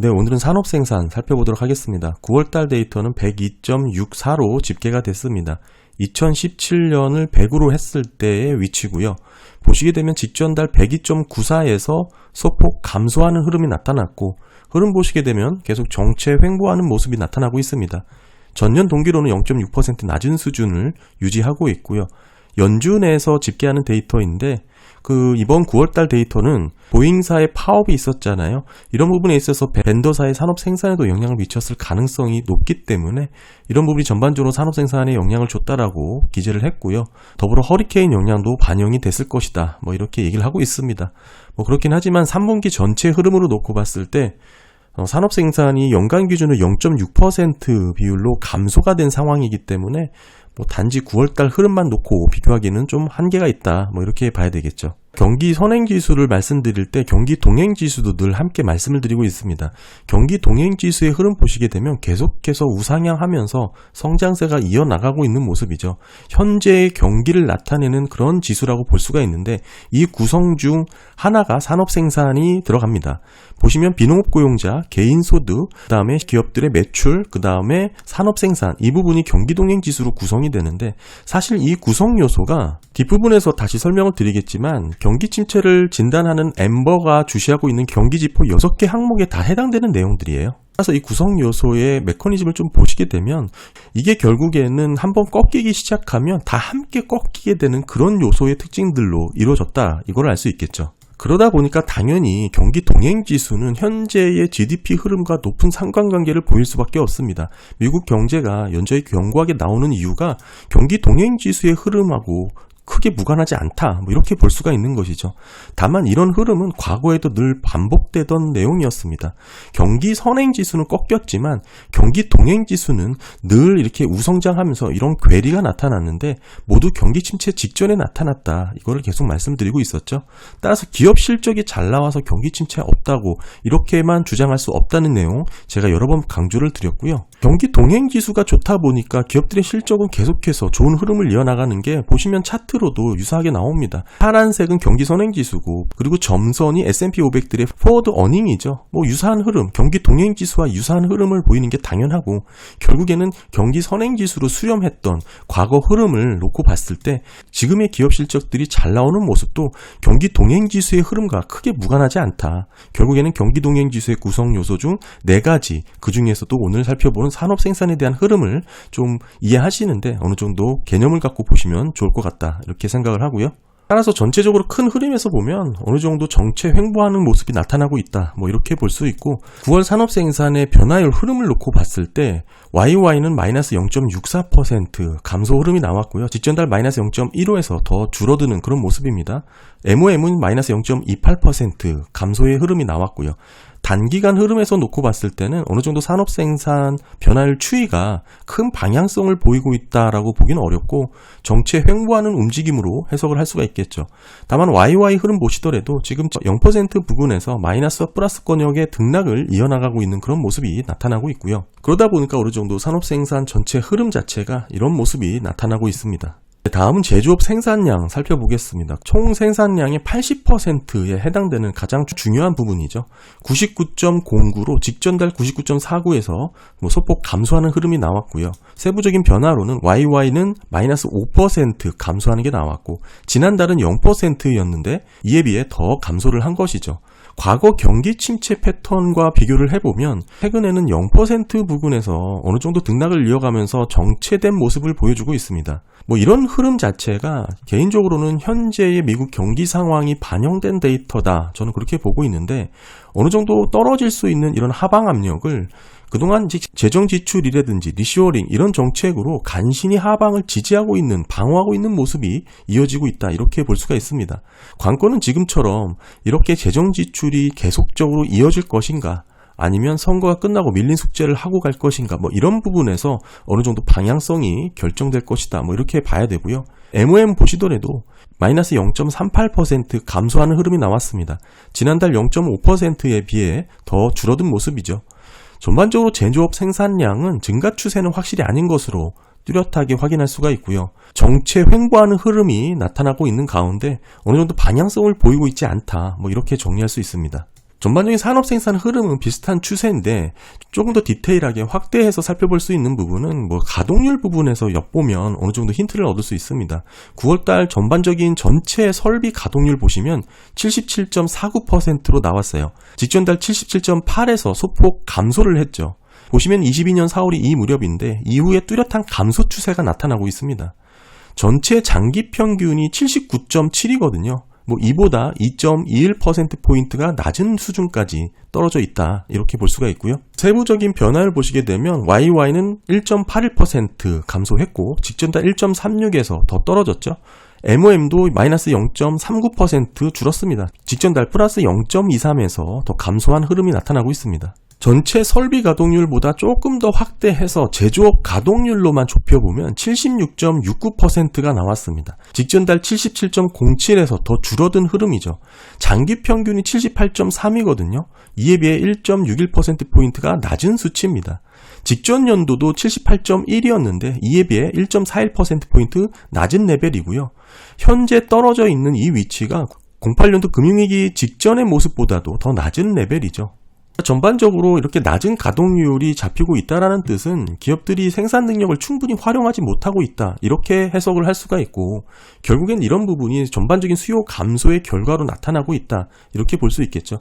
네, 오늘은 산업생산 살펴보도록 하겠습니다. 9월달 데이터는 102.64로 집계가 됐습니다. 2017년을 100으로 했을 때의 위치고요. 보시게 되면 직전달 102.94에서 소폭 감소하는 흐름이 나타났고, 흐름 보시게 되면 계속 정체 횡보하는 모습이 나타나고 있습니다. 전년 동기로는 0.6% 낮은 수준을 유지하고 있고요. 연준 내에서 집계하는 데이터인데, 이번 9월달 데이터는 보잉사의 파업이 있었잖아요. 이런 부분에 있어서 벤더사의 산업 생산에도 영향을 미쳤을 가능성이 높기 때문에 이런 부분이 전반적으로 산업 생산에 영향을 줬다라고 기재를 했고요. 더불어 허리케인 영향도 반영이 됐을 것이다. 이렇게 얘기를 하고 있습니다. 그렇긴 하지만 3분기 전체 흐름으로 놓고 봤을 때 산업 생산이 연간 기준으로 0.6% 비율로 감소가 된 상황이기 때문에 단지 9월달 흐름만 놓고 비교하기는 좀 한계가 있다. 이렇게 봐야 되겠죠. 경기 선행지수를 말씀드릴 때 경기 동행지수도 늘 함께 말씀을 드리고 있습니다. 경기 동행지수의 흐름 보시게 되면 계속해서 우상향하면서 성장세가 이어나가고 있는 모습이죠. 현재의 경기를 나타내는 그런 지수라고 볼 수가 있는데 이 구성 중 하나가 산업생산이 들어갑니다. 보시면 비농업고용자, 개인소득, 그 다음에 기업들의 매출, 그 다음에 산업생산 이 부분이 경기 동행지수로 구성이 되는데 사실 이 구성 요소가 뒷부분에서 다시 설명을 드리겠지만 경기 침체를 진단하는 엠버가 주시하고 있는 경기지표 6개 항목에 다 해당되는 내용들이에요. 그래서 이 구성 요소의 메커니즘을 좀 보시게 되면 이게 결국에는 한번 꺾이기 시작하면 다 함께 꺾이게 되는 그런 요소의 특징들로 이루어졌다. 이걸 알 수 있겠죠. 그러다 보니까 당연히 경기 동행지수는 현재의 GDP 흐름과 높은 상관관계를 보일 수밖에 없습니다. 미국 경제가 연저히 견고하게 나오는 이유가 경기 동행지수의 흐름하고 크게 무관하지 않다. 이렇게 볼 수가 있는 것이죠. 다만 이런 흐름은 과거에도 늘 반복되던 내용이었습니다. 경기 선행지수는 꺾였지만 경기 동행지수는 늘 이렇게 우성장하면서 이런 괴리가 나타났는데 모두 경기 침체 직전에 나타났다. 이거를 계속 말씀드리고 있었죠. 따라서 기업 실적이 잘 나와서 경기 침체 없다고 이렇게만 주장할 수 없다는 내용 제가 여러 번 강조를 드렸고요. 경기 동행지수가 좋다 보니까 기업들의 실적은 계속해서 좋은 흐름을 이어나가는 게 보시면 차트로도 유사하게 나옵니다. 파란색은 경기 선행지수고 그리고 점선이 S&P 500들의 포워드 어닝이죠. 유사한 흐름, 경기 동행지수와 유사한 흐름을 보이는 게 당연하고 결국에는 경기 선행지수로 수렴했던 과거 흐름을 놓고 봤을 때 지금의 기업 실적들이 잘 나오는 모습도 경기 동행지수의 흐름과 크게 무관하지 않다. 결국에는 경기 동행지수의 구성 요소 중 4가지, 그 중에서도 오늘 살펴보는 산업 생산에 대한 흐름을 좀 이해하시는데 어느 정도 개념을 갖고 보시면 좋을 것 같다. 이렇게 생각을 하고요. 따라서 전체적으로 큰 흐름에서 보면 어느 정도 정체 횡보하는 모습이 나타나고 있다. 이렇게 볼 수 있고 9월 산업생산의 변화율 흐름을 놓고 봤을 때 YY는 마이너스 0.64% 감소 흐름이 나왔고요. 직전달 마이너스 0.15에서 더 줄어드는 그런 모습입니다. MOM은 마이너스 0.28% 감소의 흐름이 나왔고요. 단기간 흐름에서 놓고 봤을 때는 어느 정도 산업생산 변화율 추이가 큰 방향성을 보이고 있다라고 보기는 어렵고 정체 횡보하는 움직임으로 해석을 할 수가 있겠죠. 다만 YY 흐름 보시더라도 지금 0% 부근에서 마이너스와 플러스권역의 등락을 이어나가고 있는 그런 모습이 나타나고 있고요. 그러다 보니까 어느 정도 산업생산 전체 흐름 자체가 이런 모습이 나타나고 있습니다. 다음은 제조업 생산량 살펴보겠습니다. 총 생산량의 80%에 해당되는 가장 중요한 부분이죠. 99.09로 직전달 99.49에서 소폭 감소하는 흐름이 나왔고요. 세부적인 변화로는 YY는 마이너스 5% 감소하는 게 나왔고 지난달은 0%였는데 이에 비해 더 감소를 한 것이죠. 과거 경기 침체 패턴과 비교를 해보면 최근에는 0% 부근에서 어느 정도 등락을 이어가면서 정체된 모습을 보여주고 있습니다. 이런 흐름 자체가 개인적으로는 현재의 미국 경기 상황이 반영된 데이터다. 저는 그렇게 보고 있는데 어느 정도 떨어질 수 있는 이런 하방 압력을 그동안 재정 지출이라든지 리쇼어링 이런 정책으로 간신히 하방을 지지하고 있는, 방어하고 있는 모습이 이어지고 있다. 이렇게 볼 수가 있습니다. 관건은 지금처럼 이렇게 재정 지출이 계속적으로 이어질 것인가? 아니면 선거가 끝나고 밀린 숙제를 하고 갈 것인가 이런 부분에서 어느 정도 방향성이 결정될 것이다 이렇게 봐야 되고요. MOM 보시더라도 마이너스 0.38% 감소하는 흐름이 나왔습니다. 지난달 0.5%에 비해 더 줄어든 모습이죠. 전반적으로 제조업 생산량은 증가 추세는 확실히 아닌 것으로 뚜렷하게 확인할 수가 있고요. 정체 횡보하는 흐름이 나타나고 있는 가운데 어느 정도 방향성을 보이고 있지 않다 이렇게 정리할 수 있습니다. 전반적인 산업 생산 흐름은 비슷한 추세인데 조금 더 디테일하게 확대해서 살펴볼 수 있는 부분은 가동률 부분에서 엿보면 어느 정도 힌트를 얻을 수 있습니다. 9월달 전반적인 전체 설비 가동률 보시면 77.49%로 나왔어요. 직전달 77.8에서 소폭 감소를 했죠. 보시면 22년 4월이 이 무렵인데 이후에 뚜렷한 감소 추세가 나타나고 있습니다. 전체 장기 평균이 79.7이거든요. 이보다 2.21%포인트가 낮은 수준까지 떨어져 있다. 이렇게 볼 수가 있고요. 세부적인 변화를 보시게 되면 YY는 1.81% 감소했고 직전달 1.36에서 더 떨어졌죠. MOM도 마이너스 0.39% 줄었습니다. 직전달 플러스 0.23에서 더 감소한 흐름이 나타나고 있습니다. 전체 설비 가동률보다 조금 더 확대해서 제조업 가동률로만 좁혀보면 76.69%가 나왔습니다. 직전달 77.07에서 더 줄어든 흐름이죠. 장기 평균이 78.3이거든요. 이에 비해 1.61%포인트가 낮은 수치입니다. 직전 연도도 78.1이었는데 이에 비해 1.41%포인트 낮은 레벨이고요. 현재 떨어져 있는 이 위치가 08년도 금융위기 직전의 모습보다도 더 낮은 레벨이죠. 전반적으로 이렇게 낮은 가동률이 잡히고 있다는 뜻은 기업들이 생산 능력을 충분히 활용하지 못하고 있다. 이렇게 해석을 할 수가 있고 결국엔 이런 부분이 전반적인 수요 감소의 결과로 나타나고 있다. 이렇게 볼 수 있겠죠.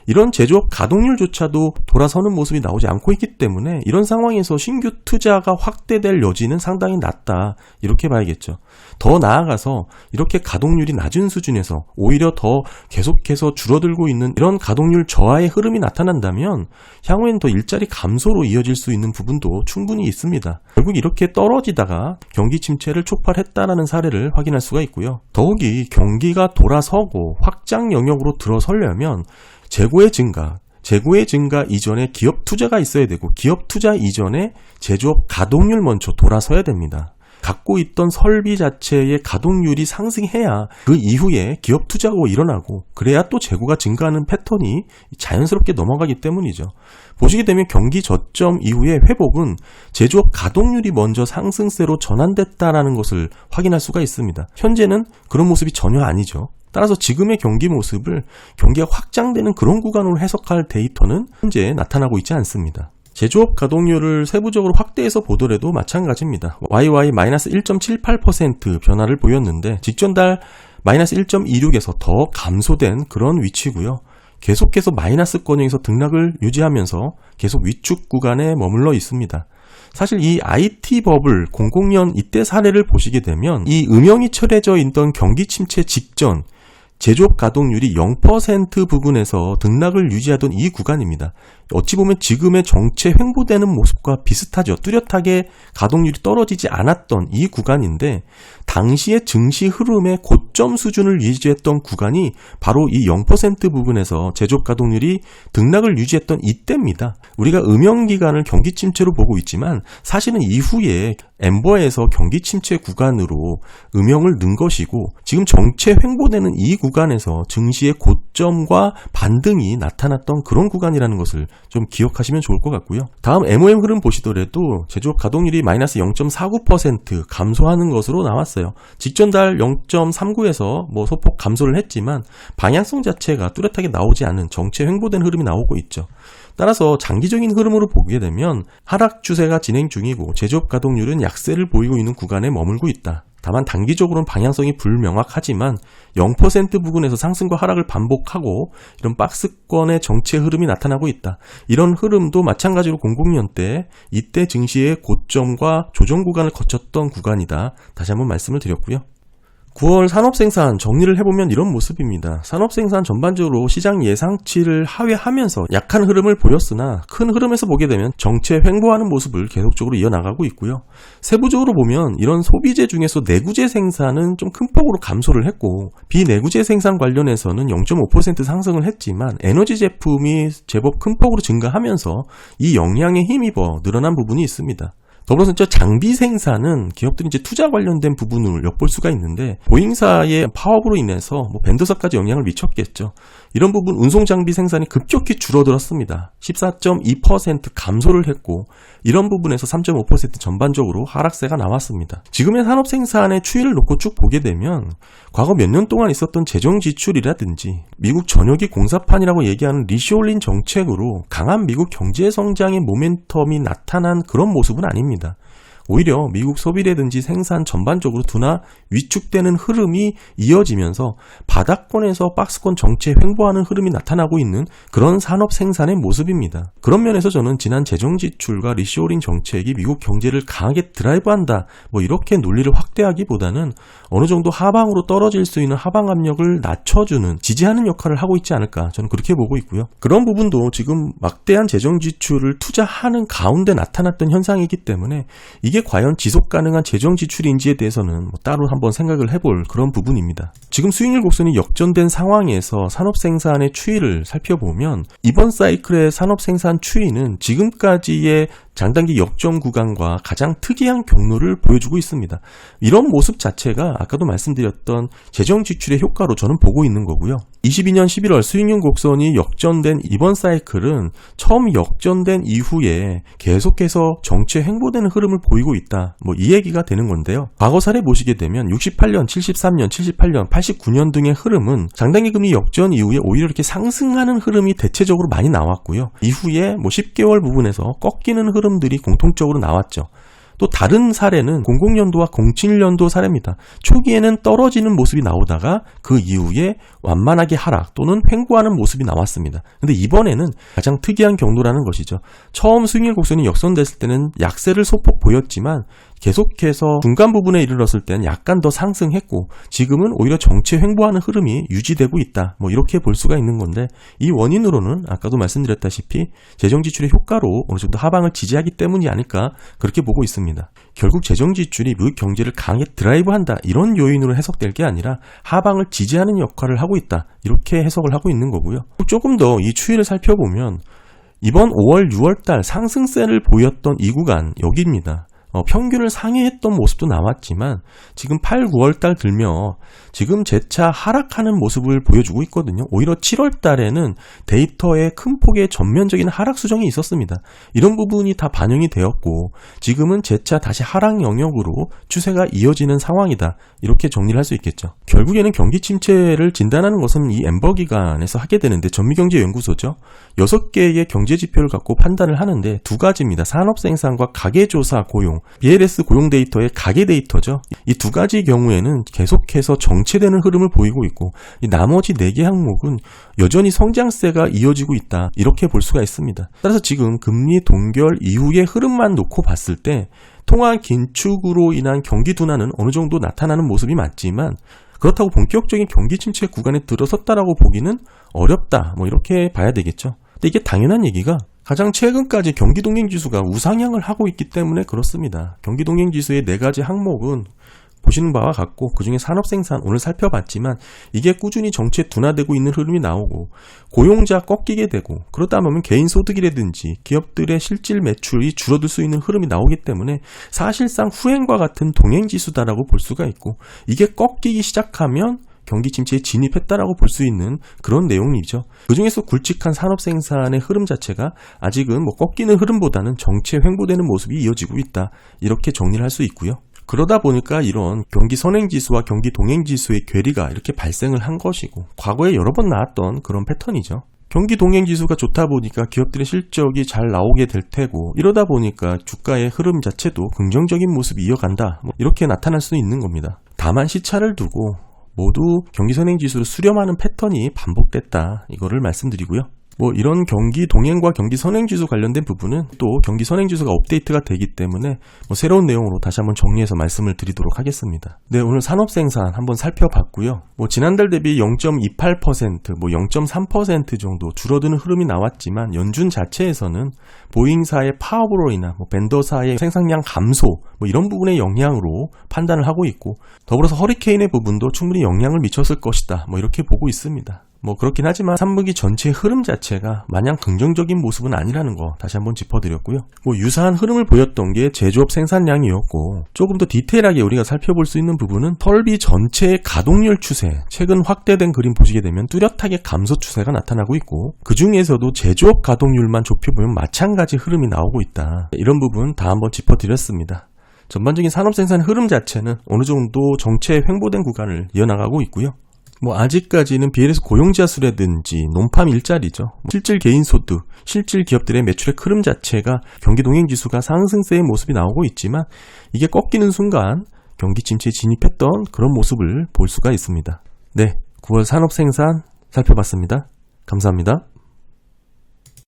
이런 제조업 가동률조차도 돌아서는 모습이 나오지 않고 있기 때문에 이런 상황에서 신규 투자가 확대될 여지는 상당히 낮다. 이렇게 봐야겠죠. 더 나아가서 이렇게 가동률이 낮은 수준에서 오히려 더 계속해서 줄어들고 있는 이런 가동률 저하의 흐름이 나타난다면 향후엔 더 일자리 감소로 이어질 수 있는 부분도 충분히 있습니다. 결국 이렇게 떨어지다가 경기 침체를 촉발했다라는 사례를 확인할 수가 있고요. 더욱이 경기가 돌아서고 확장 영역으로 들어서려면 재고의 증가 이전에 기업 투자가 있어야 되고 기업 투자 이전에 제조업 가동률 먼저 돌아서야 됩니다. 갖고 있던 설비 자체의 가동률이 상승해야 그 이후에 기업 투자가 일어나고 그래야 또 재고가 증가하는 패턴이 자연스럽게 넘어가기 때문이죠. 보시게 되면 경기 저점 이후의 회복은 제조업 가동률이 먼저 상승세로 전환됐다는 것을 확인할 수가 있습니다. 현재는 그런 모습이 전혀 아니죠. 따라서 지금의 경기 모습을 경기가 확장되는 그런 구간으로 해석할 데이터는 현재 나타나고 있지 않습니다. 제조업 가동률을 세부적으로 확대해서 보더라도 마찬가지입니다. YY 마이너스 1.78% 변화를 보였는데 직전달 마이너스 1.26에서 더 감소된 그런 위치고요. 계속해서 마이너스권에서 등락을 유지하면서 계속 위축 구간에 머물러 있습니다. 사실 이 IT 버블 00년 이때 사례를 보시게 되면 이 음영이 처해져 있던 경기 침체 직전 제조업 가동률이 0% 부근에서 등락을 유지하던 이 구간입니다. 어찌 보면 지금의 정체 횡보되는 모습과 비슷하죠. 뚜렷하게 가동률이 떨어지지 않았던 이 구간인데 당시의 증시 흐름의 고점 수준을 유지했던 구간이 바로 이 0% 부분에서 제조업 가동률이 등락을 유지했던 이때입니다. 우리가 음영 기간을 경기 침체로 보고 있지만 사실은 이후에 엠버에서 경기 침체 구간으로 음영을 넣은 것이고 지금 정체 횡보되는 이 구간에서 증시의 고점과 반등이 나타났던 그런 구간이라는 것을 좀 기억하시면 좋을 것 같고요. 다음 MOM 흐름 보시더라도 제조업 가동률이 마이너스 0.49% 감소하는 것으로 나왔어요. 직전 달 0.39에서 소폭 감소를 했지만 방향성 자체가 뚜렷하게 나오지 않은 정체 횡보된 흐름이 나오고 있죠. 따라서 장기적인 흐름으로 보게 되면 하락 추세가 진행 중이고 제조업 가동률은 약세를 보이고 있는 구간에 머물고 있다. 다만 단기적으로는 방향성이 불명확하지만 0% 부근에서 상승과 하락을 반복하고 이런 박스권의 정체 흐름이 나타나고 있다. 이런 흐름도 마찬가지로 00년 때 이때 증시의 고점과 조정 구간을 거쳤던 구간이다. 다시 한번 말씀을 드렸고요. 9월 산업생산 정리를 해보면 이런 모습입니다. 산업생산 전반적으로 시장 예상치를 하회하면서 약한 흐름을 보였으나 큰 흐름에서 보게 되면 정체 횡보하는 모습을 계속적으로 이어나가고 있고요. 세부적으로 보면 이런 소비재 중에서 내구재 생산은 좀 큰 폭으로 감소를 했고 비내구재 생산 관련해서는 0.5% 상승을 했지만 에너지 제품이 제법 큰 폭으로 증가하면서 이 영향에 힘입어 늘어난 부분이 있습니다. 더불어서 이제 장비 생산은 기업들이 이제 투자 관련된 부분을 엿볼 수가 있는데 보잉사의 파업으로 인해서 벤더사까지 영향을 미쳤겠죠. 이런 부분 운송 장비 생산이 급격히 줄어들었습니다. 14.2% 감소를 했고 이런 부분에서 3.5% 전반적으로 하락세가 나왔습니다. 지금의 산업 생산의 추이를 놓고 쭉 보게 되면 과거 몇 년 동안 있었던 재정 지출이라든지 미국 전역이 공사판이라고 얘기하는 리쇼링 정책으로 강한 미국 경제 성장의 모멘텀이 나타난 그런 모습은 아닙니다. 오히려 미국 소비라든지 생산 전반적으로 둔화 위축되는 흐름이 이어지면서 바닥권에서 박스권 정체 횡보하는 흐름이 나타나고 있는 그런 산업 생산의 모습입니다. 그런 면에서 저는 지난 재정 지출과 리쇼링 정책이 미국 경제를 강하게 드라이브한다 이렇게 논리를 확대하기보다는 어느 정도 하방으로 떨어질 수 있는 하방 압력을 낮춰주는 지지하는 역할을 하고 있지 않을까 저는 그렇게 보고 있고요. 그런 부분도 지금 막대한 재정 지출을 투자하는 가운데 나타났던 현상이기 때문에 이게 과연 지속 가능한 재정 지출인지에 대해서는 따로 한번 생각을 해볼 그런 부분입니다. 지금 수익률 곡선이 역전된 상황에서 산업 생산의 추이를 살펴보면 이번 사이클의 산업 생산 추이는 지금까지의 장단기 역전 구간과 가장 특이한 경로를 보여주고 있습니다. 이런 모습 자체가 아까도 말씀드렸던 재정 지출의 효과로 저는 보고 있는 거고요. 22년 11월 수익률 곡선이 역전된 이번 사이클은 처음 역전된 이후에 계속해서 정체 횡보되는 흐름을 보이고 있다. 이 얘기가 되는 건데요. 과거 사례 보시게 되면 68년, 73년, 78년, 89년 등의 흐름은 장단기 금리 역전 이후에 오히려 이렇게 상승하는 흐름이 대체적으로 많이 나왔고요. 이후에 10개월 부분에서 꺾이는 흐름들이 공통적으로 나왔죠. 또 다른 사례는 00년도와 07년도 사례입니다. 초기에는 떨어지는 모습이 나오다가 그 이후에 완만하게 하락 또는 횡보하는 모습이 나왔습니다. 근데 이번에는 가장 특이한 경로라는 것이죠. 처음 수익률 곡선이 역선됐을 때는 약세를 소폭 보였지만 계속해서 중간 부분에 이르렀을 때는 약간 더 상승했고 지금은 오히려 정체 횡보하는 흐름이 유지되고 있다. 이렇게 볼 수가 있는 건데 이 원인으로는 아까도 말씀드렸다시피 재정 지출의 효과로 어느 정도 하방을 지지하기 때문이 아닐까 그렇게 보고 있습니다. 결국 재정 지출이 미국 경제를 강하게 드라이브한다 이런 요인으로 해석될 게 아니라 하방을 지지하는 역할을 하고 있다 이렇게 해석을 하고 있는 거고요. 조금 더 이 추이를 살펴보면 이번 5월, 6월달 상승세를 보였던 이 구간 여기입니다. 평균을 상회했던 모습도 나왔지만 지금 8, 9월달 들며 지금 재차 하락하는 모습을 보여주고 있거든요. 오히려 7월달에는 데이터에 큰 폭의 전면적인 하락 수정이 있었습니다. 이런 부분이 다 반영이 되었고 지금은 재차 다시 하락 영역으로 추세가 이어지는 상황이다. 이렇게 정리를 할 수 있겠죠. 결국에는 경기 침체를 진단하는 것은 이 엠버 기관에서 하게 되는데 전미경제연구소죠. 6개의 경제 지표를 갖고 판단을 하는데 두 가지입니다. 산업생산과 가계조사 고용, BLS 고용 데이터의 가계 데이터죠. 이 두 가지 경우에는 계속해서 정체되는 흐름을 보이고 있고 이 나머지 4개 항목은 여전히 성장세가 이어지고 있다. 이렇게 볼 수가 있습니다. 따라서 지금 금리 동결 이후의 흐름만 놓고 봤을 때 통화 긴축으로 인한 경기 둔화는 어느 정도 나타나는 모습이 맞지만 그렇다고 본격적인 경기 침체 구간에 들어섰다라고 보기는 어렵다. 이렇게 봐야 되겠죠. 근데 이게 당연한 얘기가 가장 최근까지 경기동행지수가 우상향을 하고 있기 때문에 그렇습니다. 경기동행지수의 4가지 항목은 보시는 바와 같고 그중에 산업생산 오늘 살펴봤지만 이게 꾸준히 정체 둔화되고 있는 흐름이 나오고 고용자 꺾이게 되고 그러다 보면 개인소득이라든지 기업들의 실질 매출이 줄어들 수 있는 흐름이 나오기 때문에 사실상 후행과 같은 동행지수다라고 볼 수가 있고 이게 꺾이기 시작하면 경기 침체에 진입했다라고 볼 수 있는 그런 내용이죠. 그중에서 굵직한 산업 생산의 흐름 자체가 아직은 꺾이는 흐름보다는 정체 횡보되는 모습이 이어지고 있다. 이렇게 정리를 할 수 있고요. 그러다 보니까 이런 경기 선행지수와 경기 동행지수의 괴리가 이렇게 발생을 한 것이고 과거에 여러 번 나왔던 그런 패턴이죠. 경기 동행지수가 좋다 보니까 기업들의 실적이 잘 나오게 될 테고 이러다 보니까 주가의 흐름 자체도 긍정적인 모습이 이어간다. 이렇게 나타날 수 있는 겁니다. 다만 시차를 두고 모두 경기 선행지수를 수렴하는 패턴이 반복됐다. 이거를 말씀드리고요. 이런 경기 동행과 경기 선행지수 관련된 부분은 또 경기 선행지수가 업데이트가 되기 때문에 새로운 내용으로 다시 한번 정리해서 말씀을 드리도록 하겠습니다. 네, 오늘 산업생산 한번 살펴봤고요. 지난달 대비 0.28%, 0.3% 정도 줄어드는 흐름이 나왔지만 연준 자체에서는 보잉사의 파업으로 인한 벤더사의 생산량 감소 이런 부분의 영향으로 판단을 하고 있고 더불어서 허리케인의 부분도 충분히 영향을 미쳤을 것이다. 이렇게 보고 있습니다. 뭐 그렇긴 하지만 3분기 전체의 흐름 자체가 마냥 긍정적인 모습은 아니라는 거 다시 한번 짚어드렸고요. 뭐 유사한 흐름을 보였던 게 제조업 생산량이었고, 조금 더 디테일하게 우리가 살펴볼 수 있는 부분은 설비 전체의 가동률 추세, 최근 확대된 그림 보시게 되면 뚜렷하게 감소 추세가 나타나고 있고, 그 중에서도 제조업 가동률만 좁혀보면 마찬가지 흐름이 나오고 있다. 이런 부분 다 한번 짚어드렸습니다. 전반적인 산업생산 흐름 자체는 어느 정도 정체에 횡보된 구간을 이어나가고 있고요. 뭐 아직까지는 BL에서 고용지하수라든지 논팜 일자리죠, 실질 개인소득, 실질 기업들의 매출의 흐름 자체가 경기동행지수가 상승세의 모습이 나오고 있지만, 이게 꺾이는 순간 경기 침체에 진입했던 그런 모습을 볼 수가 있습니다. 네, 9월 산업생산 살펴봤습니다. 감사합니다.